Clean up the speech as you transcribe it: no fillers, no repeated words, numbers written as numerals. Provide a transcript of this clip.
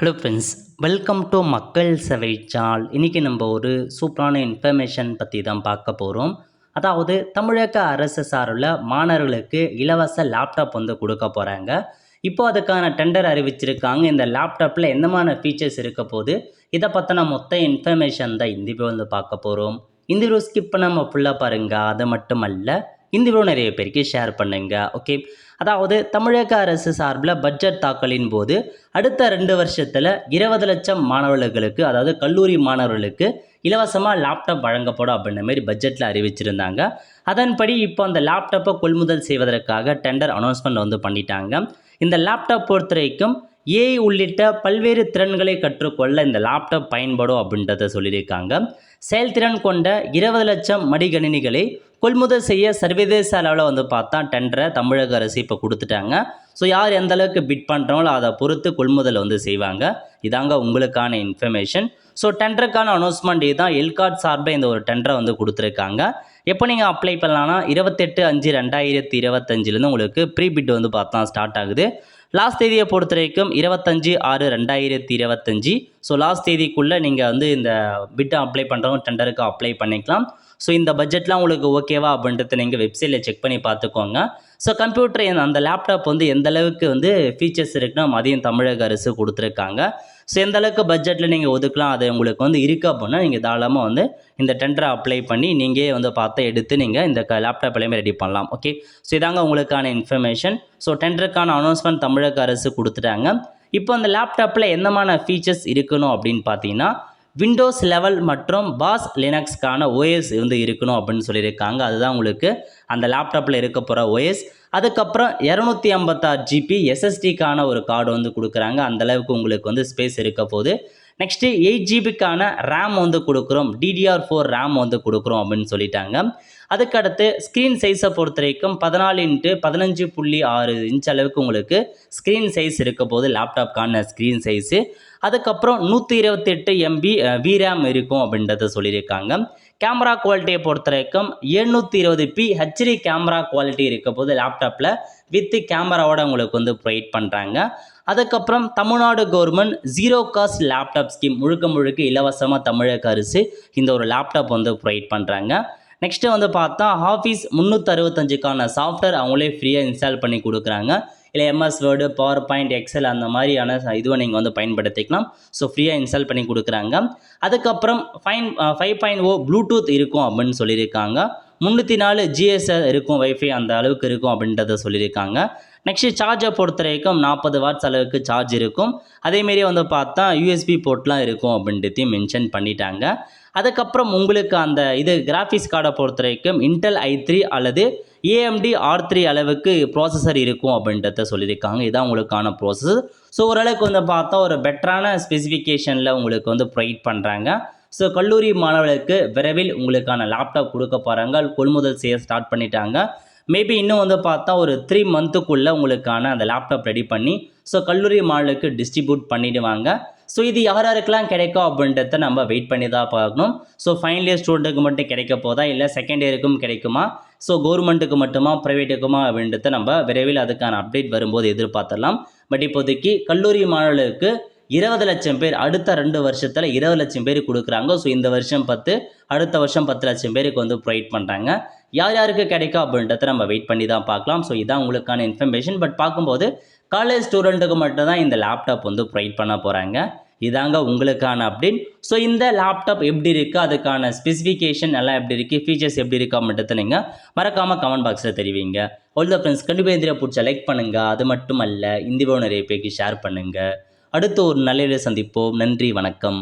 Hello friends, welcome to மக்கள் சேவை channel. இன்றைக்கி நம்ம ஒரு சூப்பரான இன்ஃபர்மேஷன் பற்றி தான் பார்க்க போகிறோம். அதாவது தமிழக அரசு சார்பில் மாணவர்களுக்கு இலவச லேப்டாப் கொடுக்க போகிறாங்க. இப்போ அதுக்கான டெண்டர் அறிவிச்சிருக்காங்க. இந்த லேப்டாப்பில் எந்தமான ஃபீச்சர்ஸ் இருக்க போது இதை பற்றின மொத்த இன்ஃபர்மேஷன் தான் இந்த வீடியோ பார்க்க போகிறோம். இந்த வீடியோ ஸ்கிப் பண்ணாமல் ஃபுல்லாக பாருங்கள். அது மட்டுமல்ல, இந்த வீடியோ நிறைய பேருக்கு ஷேர் பண்ணுங்கள். ஓகே, அதாவது தமிழக அரசு சார்பில் பட்ஜெட் தாக்கலின் போது அடுத்த 2 வருஷத்தில் 20 லட்சம் மாணவர்களுக்கு, அதாவது கல்லூரி மாணவர்களுக்கு இலவசமாக லேப்டாப் வழங்கப்படும் அப்படின்ற மாதிரி பட்ஜெட்டில் அறிவிச்சிருந்தாங்க. அதன்படி இப்போ அந்த லேப்டாப்பை கொள்முதல் செய்வதற்காக டெண்டர் அனௌன்ஸ்மெண்ட் பண்ணிட்டாங்க. இந்த லேப்டாப் பொறுத்த வரைக்கும் ஏஐ உள்ளிட்ட பல்வேறு திறன்களை கற்றுக்கொள்ள இந்த லேப்டாப் பயன்படும் அப்படின்றத சொல்லியிருக்காங்க. செயல்திறன் கொண்ட 20 லட்சம் மடிகணினிகளை கொள்முதல் செய்ய சர்வதேச அளவில் பார்த்தா டெண்டரை தமிழக அரசு இப்போ கொடுத்துட்டாங்க. ஸோ யார் எந்த அளவுக்கு பிட் பண்ணுறாங்களோ அதை பொறுத்து கொள்முதல் செய்வாங்க. இதாங்க உங்களுக்கான இன்ஃபர்மேஷன். ஸோ டெண்டருக்கான அனௌன்ஸ்மெண்ட் இதுதான். எல்காட் சார்பில் இந்த ஒரு டெண்டரை கொடுத்துருக்காங்க. எப்போ நீங்கள் அப்ளை பண்ணலான்னா 28/5/2025 உங்களுக்கு ப்ரீ பிட் பார்த்தா ஸ்டார்ட் ஆகுது. லாஸ்ட் தேதியை பொறுத்த வரைக்கும் 25/6/2025. ஸோ லாஸ்ட் தேதிக்குள்ளே நீங்கள் இந்த பிட்டை அப்ளை பண்ணுறவங்க டெண்டருக்கு அப்ளை பண்ணிக்கலாம். ஸோ இந்த பட்ஜெட்லாம் உங்களுக்கு ஓகேவா அப்படின்றத நீங்கள் வெப்சைட்டில் செக் பண்ணி பார்த்துக்கோங்க. ஸோ கம்ப்யூட்டர் அந்த லேப்டாப் எந்த அளவுக்கு ஃபீச்சர்ஸ் இருக்குன்னா அதையும் தமிழக அரசு கொடுத்துருக்காங்க. ஸோ எந்த அளவுக்கு பட்ஜெட்டில் நீங்கள் ஒதுக்கலாம், அது உங்களுக்கு இருக்குது அப்படின்னா நீங்கள் தாராளமாக இந்த டெண்டரை அப்ளை பண்ணி நீங்கள் பார்த்து எடுத்து நீங்கள் இந்த லேப்டாப் எல்லாமே ரெடி பண்ணலாம். ஓகே, ஸோ இதாங்க உங்களுக்கான இன்ஃபர்மேஷன். ஸோ டெண்டருக்கான அனௌன்ஸ்மெண்ட் தமிழக அரசு கொடுத்துட்டாங்க. இப்போ அந்த லேப்டாப்பில் என்னமான ஃபீச்சர்ஸ் இருக்கணும் அப்படின்னு பார்த்தீங்கன்னா, விண்டோஸ் லெவல் மற்றும் பாஸ் லினக்ஸ்க்கான ஓஎஸ் இருக்கணும் அப்படின்னு சொல்லியிருக்காங்க. அதுதான் உங்களுக்கு அந்த லேப்டாப்பில் இருக்க போகிற ஓஎஸ். அதுக்கப்புறம் 256 ஜிபி எஸ்எஸ்டிக்கான ஒரு கார்டு கொடுக்குறாங்க. அந்தளவுக்கு உங்களுக்கு ஸ்பேஸ் இருக்க போது. நெக்ஸ்ட்டு 8 ஜிபிக்கான ரேம் கொடுக்குறோம், DDR4 ரேம் கொடுக்குறோம் அப்படின்னு சொல்லிட்டாங்க. அதுக்கடுத்து ஸ்க்ரீன் சைஸை பொறுத்த வரைக்கும் 14x15.6 இன்ச் அளவுக்கு உங்களுக்கு ஸ்க்ரீன் சைஸ் இருக்க போது லேப்டாப்கான ஸ்க்ரீன் சைஸு. அதுக்கப்புறம் 128 MB விரேம் இருக்கும் அப்படின்றத சொல்லியிருக்காங்க. கேமரா குவாலிட்டியை பொறுத்த வரைக்கும் 720p HD கேமரா குவாலிட்டி இருக்க போது லேப்டாப்பில் வித் கேமராவோட உங்களுக்கு ப்ரொவைட் பண்ணுறாங்க. அதுக்கப்புறம் Tamil Nadu government zero cost laptop scheme முழுக்க இலவசமாக தமிழக அரசு இந்த ஒரு லேப்டாப் ப்ரொவைட் பண்ணுறாங்க. நெக்ஸ்ட்டு பார்த்தா ஆஃபீஸ் 365க்கான சாஃப்ட்வேர் அவங்களே ஃப்ரீயாக இன்ஸ்டால் பண்ணி கொடுக்குறாங்க. இல்லை MS word, power point, Excel அந்த மாதிரியான இதுவை நீங்கள் பயன்படுத்திக்கலாம். ஸோ ஃப்ரீயாக இன்ஸ்டால் பண்ணி கொடுக்குறாங்க. அதுக்கப்புறம் 5.0 ப்ளூடூத் இருக்கும் அப்படின்னு சொல்லியிருக்காங்க. 304 GSM இருக்கும், வைஃபை அந்த அளவுக்கு இருக்கும் அப்படின்றத சொல்லியிருக்காங்க. நெக்ஸ்ட்டு சார்ஜை பொறுத்த வரைக்கும் 40 வாட்ஸ் அளவுக்கு சார்ஜ் இருக்கும். அதேமாரி பார்த்தா USB போர்ட்லாம் இருக்கும் அப்படின்றதையும் மென்ஷன் பண்ணிட்டாங்க. அதுக்கப்புறம் உங்களுக்கு அந்த கிராஃபிக்ஸ் கார்டை பொறுத்த வரைக்கும் இன்டெல் i3 அல்லது AMD R3 அளவுக்கு ப்ராசஸர் இருக்கும் அப்படின்றத சொல்லியிருக்காங்க. இதான் உங்களுக்கான ப்ராசஸர். ஸோ ஓரளவுக்கு பார்த்தா ஒரு பெட்டரான ஸ்பெசிஃபிகேஷனில் உங்களுக்கு ப்ரொவைட் பண்ணுறாங்க. ஸோ கல்லூரி மாணவர்களுக்கு விரைவில் உங்களுக்கான லேப்டாப் கொடுக்க போகிறாங்க. கொள்முதல் செய்ய ஸ்டார்ட் பண்ணிட்டாங்க. மேபி இன்னும் பார்த்தா ஒரு 3 மந்த்துக்குள்ளே உங்களுக்கான அந்த லேப்டாப் ரெடி பண்ணி ஸோ கல்லூரி மாணவர்களுக்கு டிஸ்ட்ரிபியூட் பண்ணிடுவாங்க. ஸோ இது யாருக்கெல்லாம் கிடைக்கும் அப்படின்றத நம்ம வெயிட் பண்ணி தான் பார்க்கணும். ஸோ ஃபைனல் இயர் ஸ்டூடெண்ட்டுக்கு மட்டும் கிடைக்க போதா, இல்லை செகண்ட் இயருக்கும் கிடைக்குமா, ஸோ கவர்மெண்ட்டுக்கு மட்டுமா ப்ரைவேட்டுக்குமா அப்படின்றத நம்ம விரைவில் அதுக்கான அப்டேட் வரும்போது எதிர்பார்த்துடலாம். பட் இப்போதைக்கு கல்லூரி மாணவர்களுக்கு 20 லட்சம் பேர், அடுத்த 2 வருஷத்தில் 20 லட்சம் பேர் கொடுக்குறாங்க. ஸோ இந்த வருஷம் 10, அடுத்த வருஷம் 10 லட்சம் பேருக்கு ப்ரொவைட் பண்ணுறாங்க. யார் யாருக்கு கிடைக்கும் அப்படின்றத நம்ம வெயிட் பண்ணி தான் பார்க்கலாம். ஸோ இதான் உங்களுக்கான இன்ஃபர்மேஷன். பட் பார்க்கும்போது காலேஜ் ஸ்டூடெண்ட்டுக்கு மட்டும் தான் இந்த லேப்டாப் ப்ரொவைட் பண்ண போகிறாங்க. இதாங்க உங்களுக்கான அப்டேட். ஸோ இந்த லேப்டாப் எப்படி இருக்குது, அதுக்கான ஸ்பெசிஃபிகேஷன் எல்லாம் எப்படி இருக்குது, ஃபீச்சர்ஸ் எப்படி இருக்குது அப்படின்றத நீங்கள் மறக்காமல் கமெண்ட் பாக்ஸில் தெரிவிங்க. ஆல் த ஃப்ரெண்ட்ஸ், கண்டிப்பாக இந்த பிடிச்ச லைக் பண்ணுங்கள். அது மட்டும் அல்ல, இந்த வீடியோ நிறைய பேருக்கு ஷேர் பண்ணுங்கள். அடுத்து ஒரு நல்ல சந்திப்போம். நன்றி, வணக்கம்.